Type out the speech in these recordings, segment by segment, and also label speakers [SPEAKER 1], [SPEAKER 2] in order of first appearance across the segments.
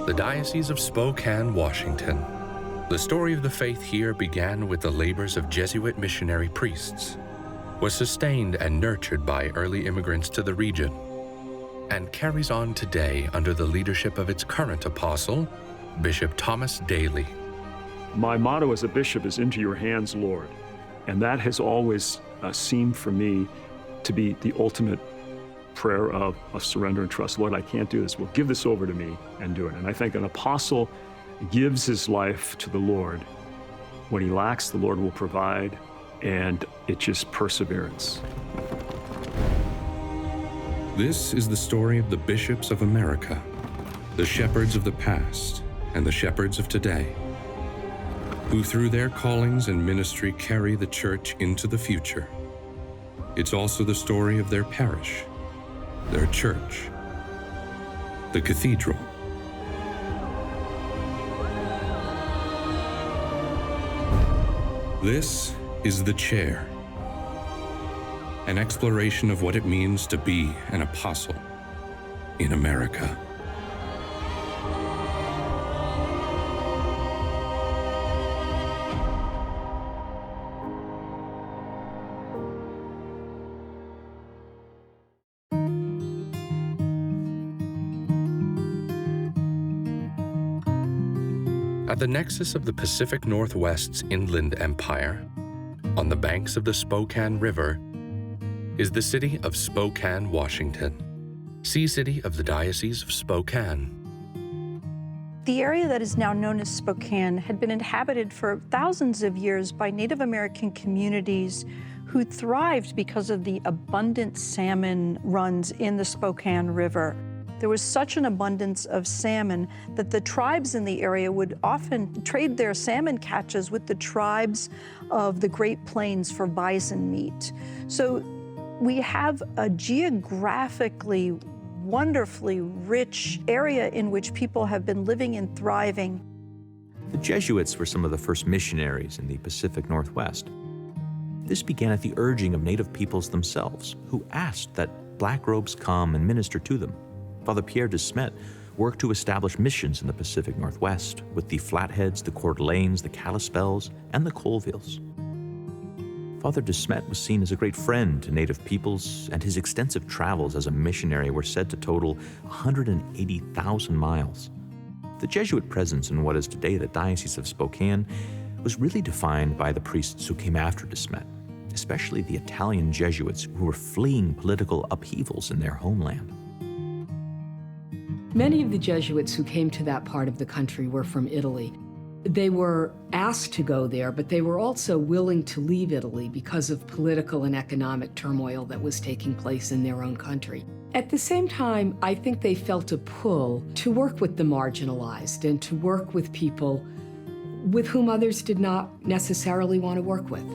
[SPEAKER 1] the Diocese of Spokane, Washington. The story of the faith here began with the labors of Jesuit missionary priests, was sustained and nurtured by early immigrants to the region, and carries on today under the leadership of its current apostle, Bishop Thomas Daly.
[SPEAKER 2] My motto as a bishop is "Into your hands, Lord." And that has always seemed for me to be the ultimate prayer of surrender and trust. Lord, I can't do this. Well, give this over to me and do it. And I think an apostle gives his life to the Lord. When he lacks, the Lord will provide, and it's just perseverance.
[SPEAKER 1] This is the story of the bishops of America, the shepherds of the past and the shepherds of today, who through their callings and ministry carry the church into the future. It's also the story of their parish, their church, the Cathedral. This is The Chair, an exploration of what it means to be an apostle in America. At the nexus of the Pacific Northwest's inland empire, on the banks of the Spokane River, is the city of Spokane, Washington, sea city of the Diocese of Spokane.
[SPEAKER 3] The area that is now known as Spokane had been inhabited for thousands of years by Native American communities who thrived because of the abundant salmon runs in the Spokane River. There was such an abundance of salmon that the tribes in the area would often trade their salmon catches with the tribes of the Great Plains for bison meat. So we have a geographically wonderfully rich area in which people have been living and thriving.
[SPEAKER 4] The Jesuits were some of the first missionaries in the Pacific Northwest. This began at the urging of Native peoples themselves, who asked that black robes come and minister to them. Father Pierre de Smet worked to establish missions in the Pacific Northwest with the Flatheads, the Coeur d'Alenes, the Kalispels, and the Colvilles. Father de Smet was seen as a great friend to Native peoples, and his extensive travels as a missionary were said to total 180,000 miles. The Jesuit presence in what is today the Diocese of Spokane was really defined by the priests who came after de Smet, especially the Italian Jesuits who were fleeing political upheavals in their homeland.
[SPEAKER 5] Many of the Jesuits who came to that part of the country were from Italy. They were asked to go there, but they were also willing to leave Italy because of political and economic turmoil that was taking place in their own country. At the same time, I think they felt a pull to work with the marginalized and to work with people with whom others did not necessarily want to work with.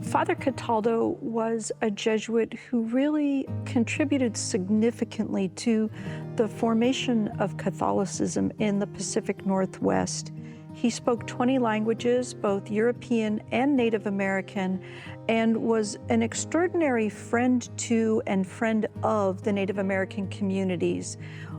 [SPEAKER 3] Father Cataldo was a Jesuit who really contributed significantly to the formation of Catholicism in the Pacific Northwest. He spoke 20 languages, both European and Native American, and was an extraordinary friend to and friend of the Native American communities.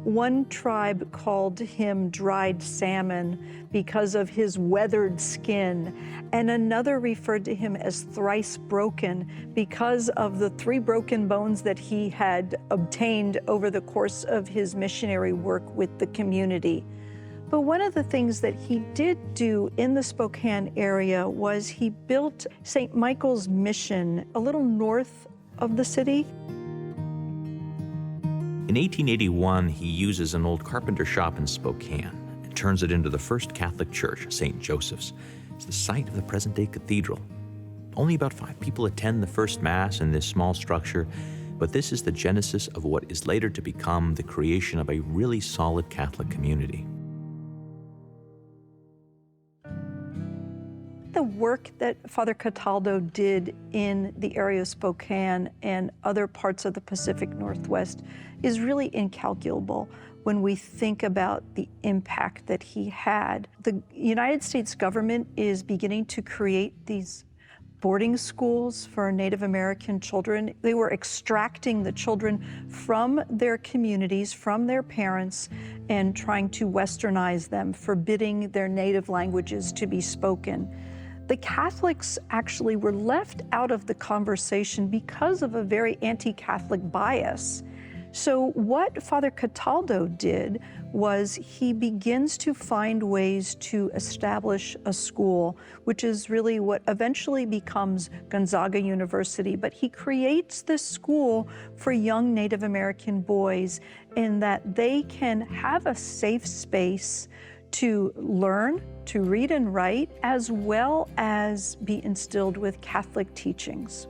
[SPEAKER 3] One tribe called him dried salmon because of his weathered skin, and another referred to him as thrice broken because of the 3 broken bones that he had obtained over the course of his missionary work with the community. But one of the things that he did do in the Spokane area was he built St. Michael's Mission a little north of the city.
[SPEAKER 4] In 1881, he uses an old carpenter shop in Spokane and turns it into the first Catholic church, St. Joseph's. It's the site of the present-day cathedral. Only about 5 people attend the first Mass in this small structure, but this is the genesis of what is later to become the creation of a really solid Catholic community.
[SPEAKER 3] The work that Father Cataldo did in the area of Spokane and other parts of the Pacific Northwest is really incalculable when we think about the impact that he had. The United States government is beginning to create these boarding schools for Native American children. They were extracting the children from their communities, from their parents, and trying to westernize them, forbidding their native languages to be spoken. The Catholics actually were left out of the conversation because of a very anti-Catholic bias. So what Father Cataldo did was he begins to find ways to establish a school, which is really what eventually becomes Gonzaga University. But he creates this school for young Native American boys in that they can have a safe space to learn, to read and write, as well as be instilled with Catholic teachings.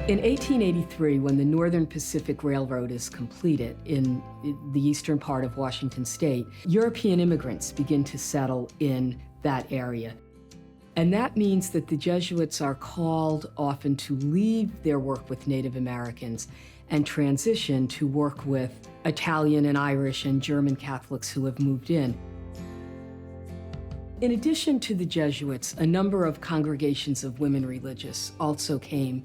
[SPEAKER 5] In 1883, when the Northern Pacific Railroad is completed in the eastern part of Washington state, European immigrants begin to settle in that area. And that means that the Jesuits are called often to leave their work with Native Americans and transition to work with Italian and Irish and German Catholics who have moved in. In addition to the Jesuits, a number of congregations of women religious also came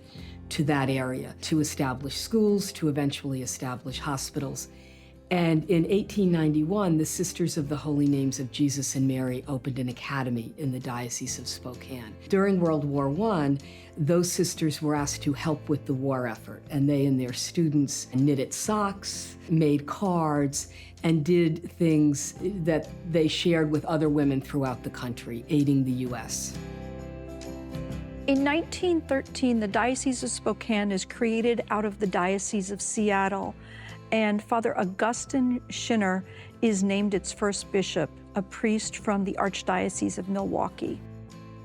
[SPEAKER 5] to that area to establish schools, to eventually establish hospitals. And in 1891, the Sisters of the Holy Names of Jesus and Mary opened an academy in the Diocese of Spokane. During World War I, those sisters were asked to help with the war effort, and they and their students knitted socks, made cards, and did things that they shared with other women throughout the country, aiding the U.S.
[SPEAKER 3] In 1913, the Diocese of Spokane is created out of the Diocese of Seattle, and Father Augustine Schinner is named its first bishop, a priest from the Archdiocese of Milwaukee.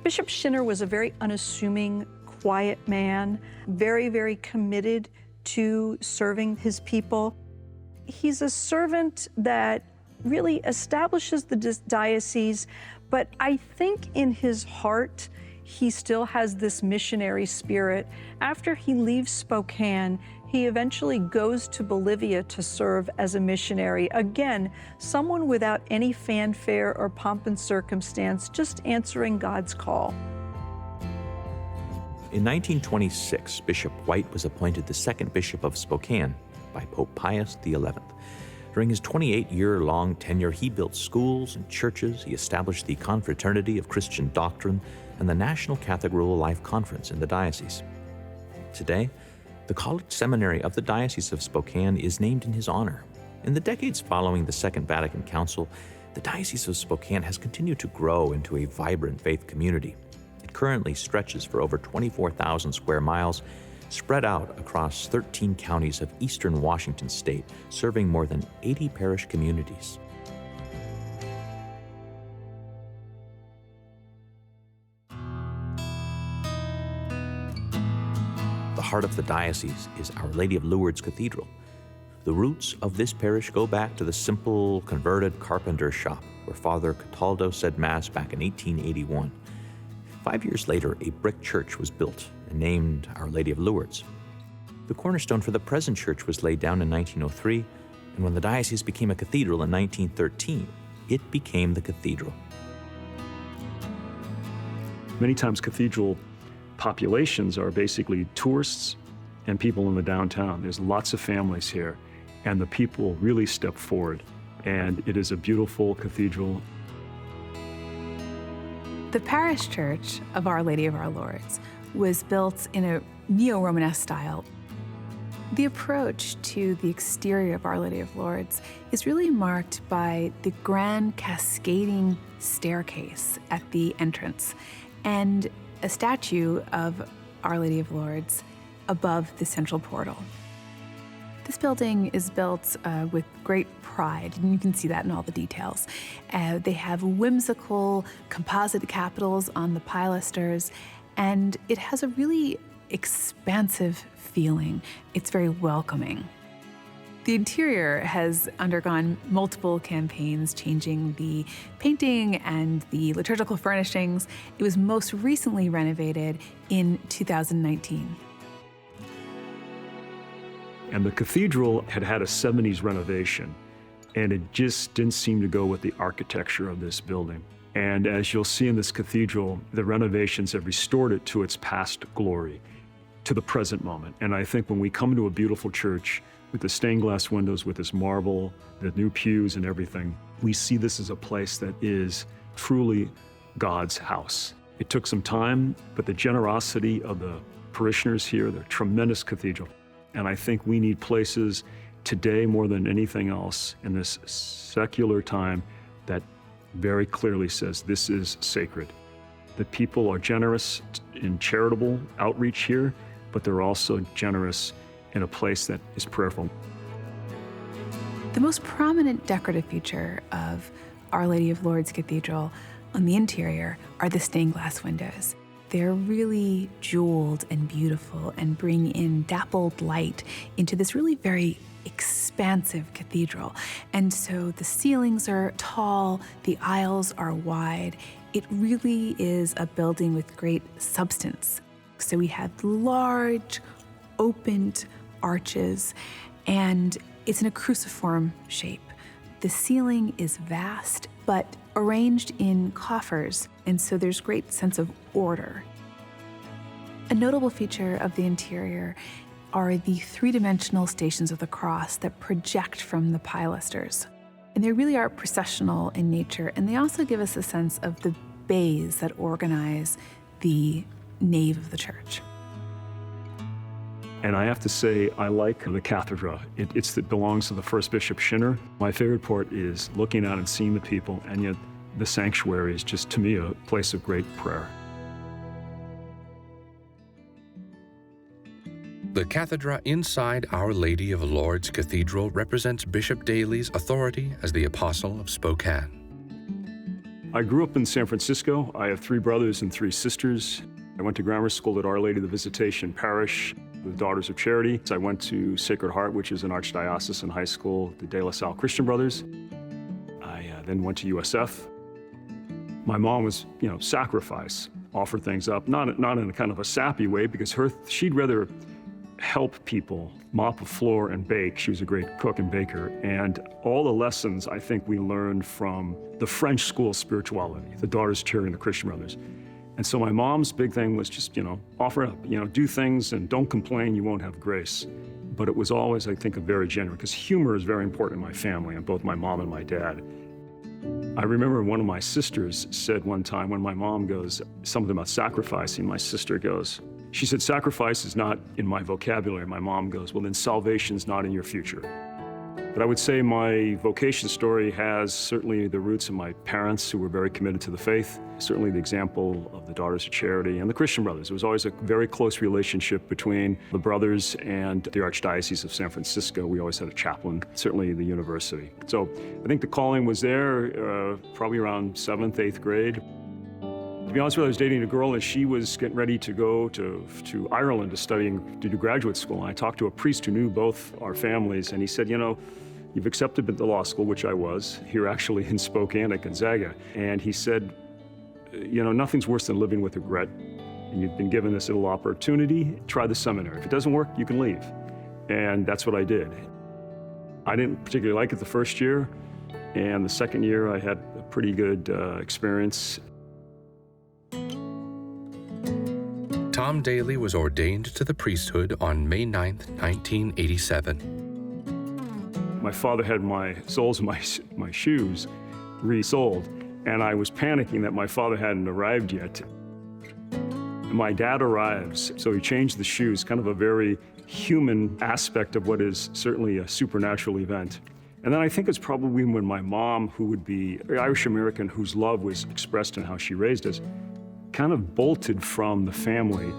[SPEAKER 3] Bishop Schinner was a very unassuming, quiet man, very, very committed to serving his people. He's a servant that really establishes the diocese, but I think in his heart, he still has this missionary spirit. After he leaves Spokane, he eventually goes to Bolivia to serve as a missionary. Again, someone without any fanfare or pomp and circumstance, just answering God's call.
[SPEAKER 4] In 1926, Bishop White was appointed the second bishop of Spokane by Pope Pius XI. During his 28-year-long tenure, he built schools and churches, he established the Confraternity of Christian Doctrine, and the National Cathedral Life Conference in the diocese. Today, the College Seminary of the Diocese of Spokane is named in his honor. In the decades following the Second Vatican Council, the Diocese of Spokane has continued to grow into a vibrant faith community. It currently stretches for over 24,000 square miles, spread out across 13 counties of eastern Washington state, serving more than 80 parish communities. The heart of the diocese is Our Lady of Lourdes Cathedral. The roots of this parish go back to the simple, converted carpenter shop where Father Cataldo said Mass back in 1881. 5 years later, a brick church was built and named Our Lady of Lourdes. The cornerstone for the present church was laid down in 1903, and when the diocese became a cathedral in 1913, it became the cathedral.
[SPEAKER 2] Many times cathedral populations are basically tourists and people in the downtown. There's lots of families here, and the people really step forward, and it is a beautiful cathedral.
[SPEAKER 6] The parish church of Our Lady of Our Lourdes was built in a neo-Romanesque style. The approach to the exterior of Our Lady of Lourdes is really marked by the grand cascading staircase at the entrance and a statue of Our Lady of Lourdes above the central portal. This building is built with great pride, and you can see that in all the details. They have whimsical composite capitals on the pilasters, and it has a really expansive feeling. It's very welcoming. The interior has undergone multiple campaigns, changing the painting and the liturgical furnishings. It was most recently renovated in 2019.
[SPEAKER 2] And the cathedral had had a 70s renovation, and it just didn't seem to go with the architecture of this building. And as you'll see in this cathedral, the renovations have restored it to its past glory, to the present moment. And I think when we come to a beautiful church with the stained glass windows, with this marble, the new pews and everything, we see this as a place that is truly God's house. It took some time, but the generosity of the parishioners here, the tremendous cathedral. And I think we need places today more than anything else in this secular time that very clearly says this is sacred. The people are generous in charitable outreach here, but they're also generous in a place that is prayerful.
[SPEAKER 6] The most prominent decorative feature of Our Lady of Lourdes Cathedral on the interior are the stained glass windows. They're really jeweled and beautiful and bring in dappled light into this really very expansive cathedral. And so the ceilings are tall, the aisles are wide. It really is a building with great substance. So we have large, opened arches, and it's in a cruciform shape. The ceiling is vast, but arranged in coffers, and so there's great sense of order. A notable feature of the interior are the three-dimensional Stations of the Cross that project from the pilasters. And they really are processional in nature, and they also give us a sense of the bays that organize the nave of the church.
[SPEAKER 2] And I have to say, I like the Cathedral. It belongs to the first Bishop Schinner. My favorite part is looking out and seeing the people, and yet the sanctuary is just, to me, a place of great prayer.
[SPEAKER 1] The cathedra inside Our Lady of Lourdes Cathedral represents Bishop Daly's authority as the Apostle of Spokane.
[SPEAKER 2] I grew up in San Francisco. I have 3 brothers and 3 sisters. I went to grammar school at Our Lady of the Visitation Parish, the Daughters of Charity. I went to Sacred Heart, which is an archdiocesan high school, the De La Salle Christian Brothers. I then went to USF. My mom was, sacrifice, offer things up, not in a kind of a sappy way, because she'd rather help people mop a floor and bake. She was a great cook and baker. And all the lessons I think we learned from the French school of spirituality, the Daughters of Charity and the Christian Brothers. And so my mom's big thing was just, offer up, do things and don't complain, you won't have grace. But it was always, I think, a very genuine, because humor is very important in my family, and both my mom and my dad. I remember one of my sisters said one time when my mom goes, something about sacrificing, my sister goes, she said, sacrifice is not in my vocabulary. My mom goes, well, then salvation's not in your future. But I would say my vocation story has certainly the roots of my parents, who were very committed to the faith, certainly the example of the Daughters of Charity and the Christian Brothers. There was always a very close relationship between the brothers and the Archdiocese of San Francisco. We always had a chaplain, certainly the university. So I think the calling was there probably around 7th, 8th grade. To be honest with you, I was dating a girl, and she was getting ready to go to Ireland to do graduate school. And I talked to a priest who knew both our families, and he said, you've accepted the law school, which I was, here actually in Spokane at Gonzaga. And he said, nothing's worse than living with regret. And you've been given this little opportunity, try the seminary. If it doesn't work, you can leave. And that's what I did. I didn't particularly like it the first year, and the second year I had a pretty good experience.
[SPEAKER 1] Tom Daly was ordained to the priesthood on May 9th, 1987.
[SPEAKER 2] My father had my soles of my shoes resoled, and I was panicking that my father hadn't arrived yet. My dad arrives, so he changed the shoes, kind of a very human aspect of what is certainly a supernatural event. And then I think it's probably when my mom, who would be Irish-American, whose love was expressed in how she raised us, kind of bolted from the family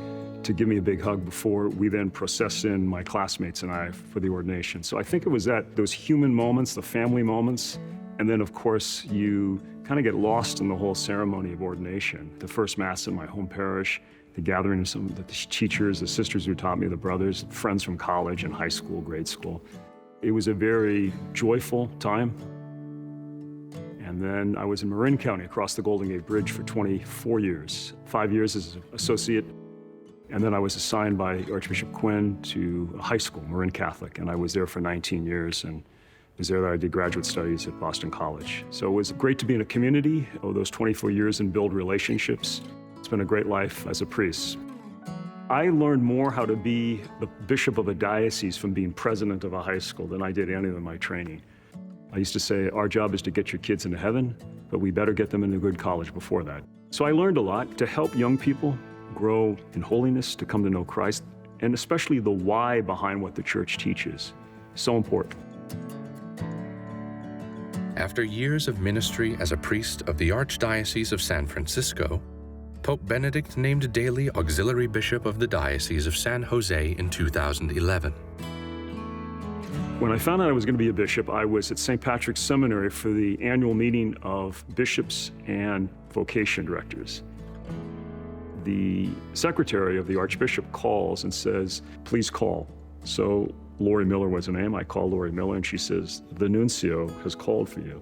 [SPEAKER 2] to give me a big hug before we then processed in my classmates and I for the ordination. So I think it was those human moments, the family moments, and then of course you kind of get lost in the whole ceremony of ordination. The first Mass in my home parish, the gathering of some of the teachers, the sisters who taught me, the brothers, friends from college and high school, grade school. It was a very joyful time. And then I was in Marin County across the Golden Gate Bridge for 24 years, 5 years as an associate. And then I was assigned by Archbishop Quinn to a high school, Marin Catholic, and I was there for 19 years. And It was there that I did graduate studies at Boston College. So it was great to be in a community, those 24 years and build relationships. It's been a great life as a priest. I learned more how to be the bishop of a diocese from being president of a high school than I did any of my training. I used to say, our job is to get your kids into heaven, but we better get them into a good college before that. So I learned a lot to help young people grow in holiness, to come to know Christ, and especially the why behind what the church teaches. So important.
[SPEAKER 1] After years of ministry as a priest of the Archdiocese of San Francisco, Pope Benedict named Daly Auxiliary Bishop of the Diocese of San Jose in 2011.
[SPEAKER 2] When I found out I was going to be a bishop, I was at St. Patrick's Seminary for the annual meeting of bishops and vocation directors. The secretary of the Archbishop calls and says, please call. So Lori Miller was her name. I called Lori Miller and she says, the nuncio has called for you.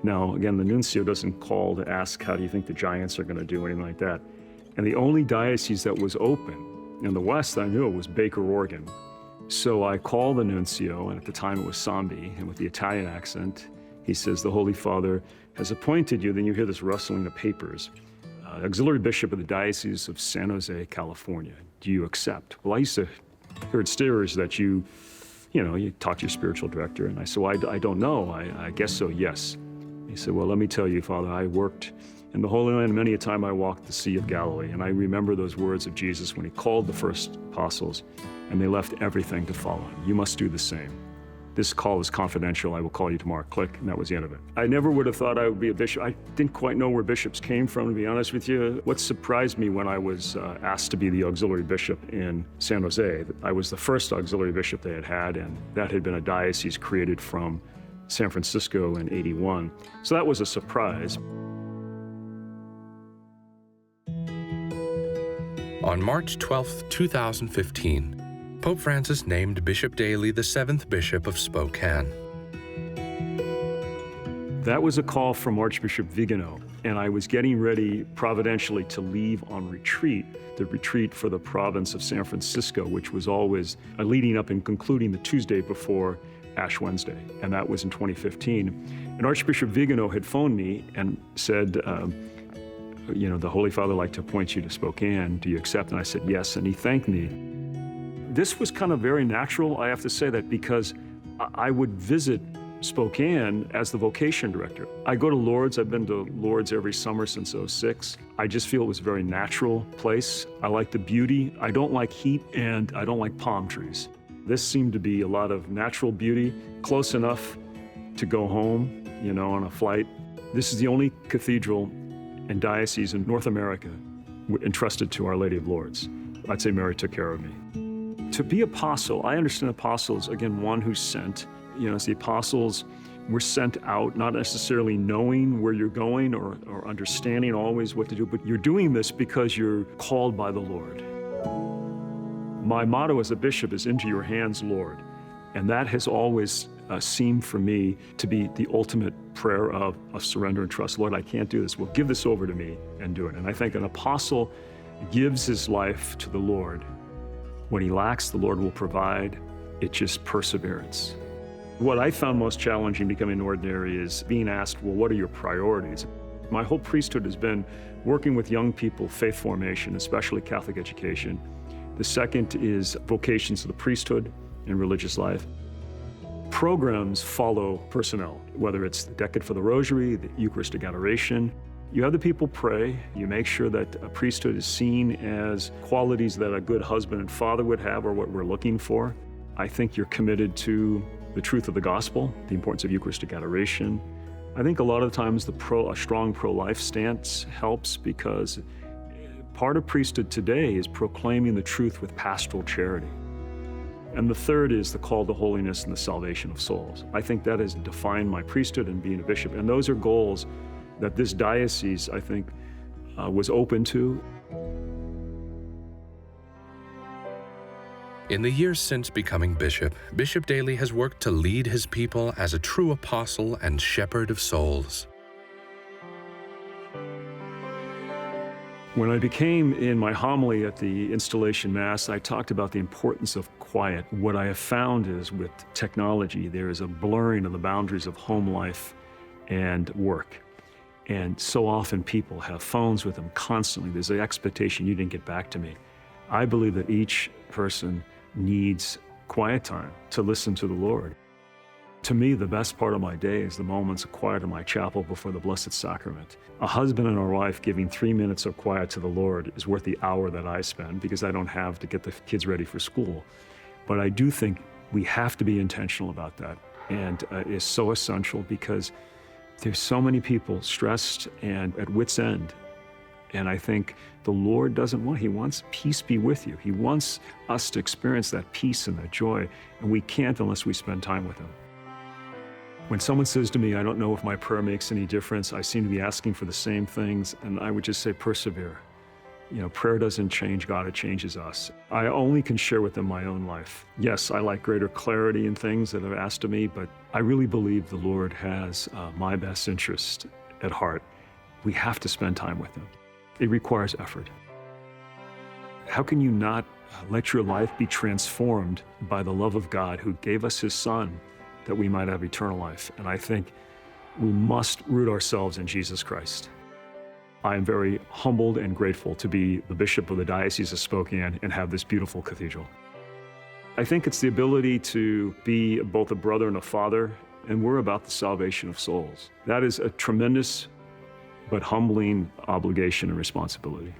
[SPEAKER 2] Now, again, the nuncio doesn't call to ask, how do you think the Giants are going to do, anything like that. And the only diocese that was open in the West I knew was Baker, Oregon. So I called the nuncio, and at the time it was Sambi, and with the Italian accent, he says, the Holy Father has appointed you. Then you hear this rustling of papers. Auxiliary Bishop of the Diocese of San Jose, California. Do you accept? Well, I used to hear at Steers that you talk to your spiritual director. And I said, well, I don't know. I guess so, yes. He said, well, let me tell you, Father, I worked in the Holy Land. Many a time I walked the Sea of Galilee. And I remember those words of Jesus when he called the first apostles, and they left everything to follow him. You must do the same. This call is confidential. I will call you tomorrow. Click, and that was the end of it. I never would have thought I would be a bishop. I didn't quite know where bishops came from, to be honest with you. What surprised me when I was asked to be the auxiliary bishop in San Jose, I was the first auxiliary bishop they had, and that had been a diocese created from San Francisco in '81. So that was a surprise.
[SPEAKER 1] On March 12, 2015, Pope Francis named Bishop Daly the 7th Bishop of Spokane.
[SPEAKER 2] That was a call from Archbishop Vigano, and I was getting ready providentially to leave on retreat, the retreat for the province of San Francisco, which was always leading up and concluding the Tuesday before Ash Wednesday, and that was in 2015. And Archbishop Vigano had phoned me and said, the Holy Father would like to appoint you to Spokane. Do you accept? And I said, yes, and he thanked me. This was kind of very natural, I have to say that, because I would visit Spokane as the vocation director. I go to Lourdes. I've been to Lourdes every summer since '06. I just feel it was a very natural place. I like the beauty. I don't like heat, and I don't like palm trees. This seemed to be a lot of natural beauty, close enough to go home, on a flight. This is the only cathedral and diocese in North America entrusted to Our Lady of Lourdes. I'd say Mary took care of me. To be apostle, I understand apostles, again, one who's sent. As the apostles were sent out, not necessarily knowing where you're going or understanding always what to do, but you're doing this because you're called by the Lord. My motto as a bishop is, into your hands, Lord. And that has always seemed for me to be the ultimate prayer of surrender and trust. Lord, I can't do this. Well, give this over to me and do it. And I think an apostle gives his life to the Lord. When he lacks, the Lord will provide. It's just perseverance. What I found most challenging becoming ordinary is being asked, well, what are your priorities? My whole priesthood has been working with young people, faith formation, especially Catholic education. The second is vocations of the priesthood and religious life. Programs follow personnel, whether it's the Decade for the Rosary, the Eucharistic Adoration. You have the people pray. You make sure that a priesthood is seen as qualities that a good husband and father would have, or what we're looking for. I think you're committed to the truth of the gospel, the importance of Eucharistic adoration. I think a lot of times a strong pro-life stance helps, because part of priesthood today is proclaiming the truth with pastoral charity. And the third is the call to holiness and the salvation of souls. I think that has defined my priesthood and being a bishop. And those are goals that this diocese, I think, was open to.
[SPEAKER 1] In the years since becoming bishop, Bishop Daly has worked to lead his people as a true apostle and shepherd of souls.
[SPEAKER 2] When I became in my homily at the installation Mass, I talked about the importance of quiet. What I have found is with technology, there is a blurring of the boundaries of home life and work. And so often people have phones with them constantly. There's the expectation, you didn't get back to me. I believe that each person needs quiet time to listen to the Lord. To me, the best part of my day is the moments of quiet in my chapel before the Blessed Sacrament. A husband and a wife giving 3 minutes of quiet to the Lord is worth the hour that I spend because I don't have to get the kids ready for school. But I do think we have to be intentional about that. And it's so essential because there's so many people stressed and at wit's end. And I think the Lord doesn't want, He wants peace be with you. He wants us to experience that peace and that joy, and we can't unless we spend time with Him. When someone says to me, I don't know if my prayer makes any difference, I seem to be asking for the same things, and I would just say, persevere. You know, prayer doesn't change God, it changes us. I only can share with them my own life. Yes, I like greater clarity in things that are asked of me, but I really believe the Lord has my best interest at heart. We have to spend time with Him. It requires effort. How can you not let your life be transformed by the love of God who gave us His Son that we might have eternal life? And I think we must root ourselves in Jesus Christ. I am very humbled and grateful to be the bishop of the Diocese of Spokane and have this beautiful cathedral. I think it's the ability to be both a brother and a father, and we're about the salvation of souls. That is a tremendous but humbling obligation and responsibility.